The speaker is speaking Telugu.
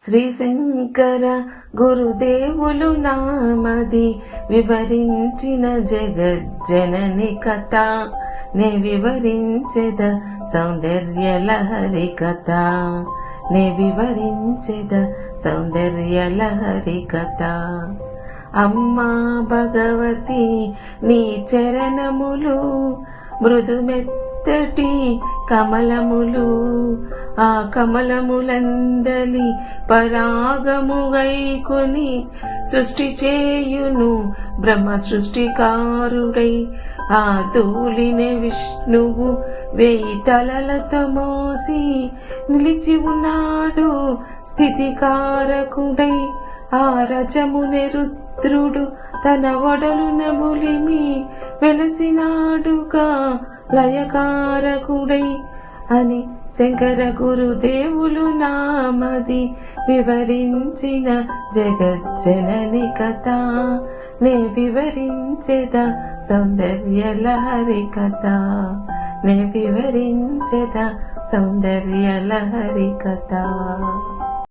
శ్రీ శంకర గురుదేవులు నామది వివరించిన జగజ్జనని కథ నే వివరించెద సౌందర్య లహరి కథ నే వివరించెద సౌందర్య లహరి కథ. అమ్మా భగవతి నీ చరణములు మృదుమెత్తటి కమలములు, ఆ కమలములందలి పరాగముగైకొని సృష్టి చేయును బ్రహ్మ సృష్టికారుడై. ఆ ధూళిని విష్ణువు 1000 తలలతో మోసి నిలిచి ఉన్నాడు స్థితికారకుడై. ఆ రజముని రుద్రుడు తన ఒడలున బులిమి వెలసినాడుగా లయకారకుడై అని శంకర గురుదేవులు నామది వివరించిన జగజ్జనని కథ నే వివరించెద సౌందర్య లహరి కథ నే వివరించెద సౌందర్య లహరి కథ.